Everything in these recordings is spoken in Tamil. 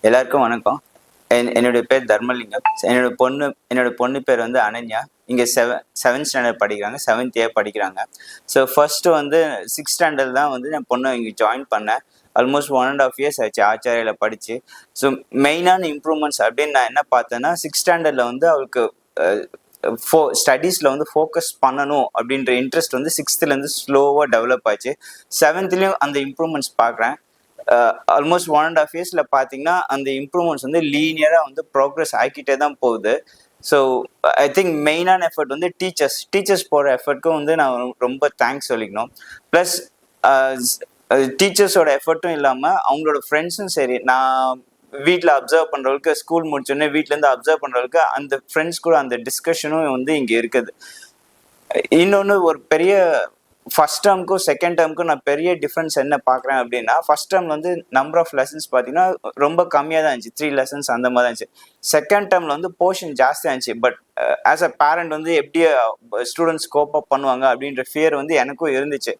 எல்லாருக்கும் வணக்கம். என்னுடைய பேர் தர்மலிங்கம். என்னோட பொண்ணு பேர் வந்து அனன்யா. இங்கே செவன்த் ஸ்டாண்டர்ட் படிக்கிறாங்க, 7th A படிக்கிறாங்க. ஸோ ஃபர்ஸ்ட்டு வந்து 6th ஸ்டாண்டர்ட் தான் வந்து என் பொண்ணை இங்கே ஜாயின் பண்ணேன். ஆல்மோஸ்ட் 1.5 years ஆச்சு ஆச்சாரியில் படித்து. ஸோ மெயினான இம்ப்ரூவ்மெண்ட்ஸ் அப்படின்னு நான் என்ன பார்த்தேன்னா, 6th ஸ்டாண்டர்டில் வந்து அவளுக்கு ஸ்டடீஸில் வந்து ஃபோக்கஸ் பண்ணணும் அப்படின்ற இன்ட்ரெஸ்ட் வந்து 6thலேருந்து ஸ்லோவாக டெவலப் ஆச்சு. 7thலேயும் அந்த இம்ப்ரூவ்மெண்ட்ஸ் பார்க்குறேன். ஆல்மோஸ்ட் 1.5 yearsல பார்த்தீங்கன்னா அந்த இம்ப்ரூவ்மெண்ட்ஸ் வந்து லீனியராக வந்து ப்ரோக்ரஸ் ஆகிக்கிட்டே தான் போகுது. ஸோ ஐ திங்க் மெயினான எஃபர்ட் வந்து டீச்சர்ஸ் போகிற எஃபர்ட்க்கும் வந்து நான் ரொம்ப தேங்க்ஸ் சொல்லிக்கணும். ப்ளஸ் டீச்சர்ஸோட எஃபர்ட்டும் இல்லாமல் அவங்களோட ஃப்ரெண்ட்ஸும் சரி, நான் வீட்டில் அப்சர்வ் பண்ணுறவங்களுக்கு, ஸ்கூல் முடிச்சோடனே வீட்டிலேருந்து அப்சர்வ் பண்ணுறவங்களுக்கு அந்த ஃப்ரெண்ட்ஸ் கூட அந்த டிஸ்கஷனும் வந்து இங்கே இருக்குது. இன்னொன்று ஒரு பெரிய ஃபர்ஸ்ட் டேர்முக்கும் செகண்ட் டேர்முக்கும் நான் பெரிய டிஃப்ரென்ஸ் என்ன பார்க்குறேன் அப்படின்னா, ஃபர்ஸ்ட் டேர்ம் வந்து நம்பர் ஆஃப் லெசன்ஸ் பார்த்தீங்கன்னா ரொம்ப கம்மியாக தான் இருந்துச்சு, 3 lessons அந்த மாதிரி தான் இருந்துச்சு. செகண்ட் டேர்மில் வந்து போர்ஷன் ஜாஸ்தியாக இருந்துச்சு. பட் ஆஸ் அ பேரண்ட் வந்து எப்படி ஸ்டூடெண்ட்ஸ் கோப் அப் பண்ணுவாங்க அப்படின்ற ஃபியர் வந்து எனக்கும் இருந்துச்சு.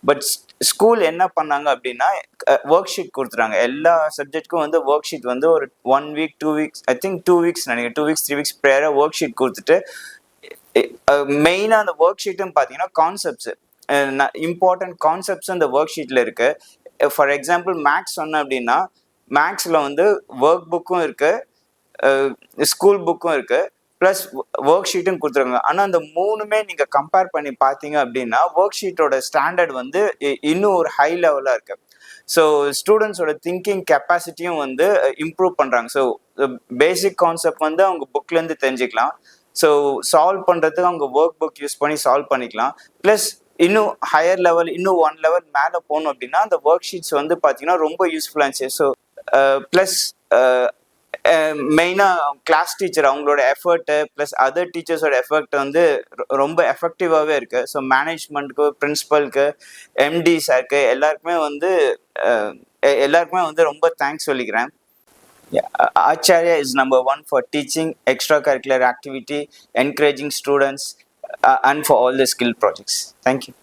பட் ஸ்கூல் என்ன பண்ணாங்க அப்படின்னா, ஒர்க் ஷீட் கொடுத்துட்டாங்க. எல்லா சப்ஜெக்ட்க்கும் வந்து ஒர்க் ஷீட் வந்து ஒரு 1 week 2 weeks, I think 2 weeks நினைக்கிறேன், 2 weeks 3 weeks ப்ரேயராக ஒர்க் ஷீட் கொடுத்துட்டு, மெயினாக அந்த ஒர்க் ஷீட்டும் பார்த்தீங்கன்னா கான்செப்ட்ஸு, இம்பார்ட்டன்ட் கான்செப்ட்ஸ் அந்த ஒர்க் ஷீட்டில் இருக்கு. ஃபார் எக்ஸாம்பிள் மேக்ஸ் சொன்னேன் அப்படின்னா, மேக்ஸில் வந்து ஒர்க் புக்கும் இருக்கு, ஸ்கூல் புக்கும் இருக்கு, ப்ளஸ் ஒர்க் ஷீட்டும் கொடுத்துருங்க. ஆனால் அந்த மூணுமே நீங்கள் கம்பேர் பண்ணி பார்த்தீங்க அப்படின்னா ஒர்க் ஷீட்டோட ஸ்டாண்டர்ட் வந்து இன்னும் ஒரு ஹை லெவலாக இருக்கு. ஸோ ஸ்டூடெண்ட்ஸோட திங்கிங் கெப்பாசிட்டியும் வந்து இம்ப்ரூவ் பண்ணுறாங்க. ஸோ பேசிக் கான்செப்ட் வந்து அவங்க புக்லேருந்து தெரிஞ்சுக்கலாம். ஸோ சால்வ் பண்ணுறதுக்கு அவங்க ஒர்க் புக் யூஸ் பண்ணி சால்வ் பண்ணிக்கலாம். ப்ளஸ் இன்னும் ஹையர் லெவல், இன்னும் 1 level மேலே போகணும் அப்படின்னா அந்த ஒர்க் ஷீட்ஸ் வந்து பார்த்தீங்கன்னா ரொம்ப யூஸ்ஃபுல்லாக இருந்துச்சு. ஸோ ப்ளஸ் மெயினாக கிளாஸ் டீச்சர் அவங்களோட எஃபர்ட்டு ப்ளஸ் அதர் டீச்சர்ஸோட எஃபர்ட் வந்து ரொம்ப எஃபெக்டிவாகவே இருக்குது. ஸோ மேனேஜ்மெண்ட்டுக்கு, பிரின்சிபலுக்கு, எம்டி சாருக்கு எல்லாருக்குமே வந்து ரொம்ப தேங்க்ஸ் சொல்லிக்கிறேன். Acharya is number 1 for teaching, extracurricular activity, encouraging students, and for all the skill projects. Thank you.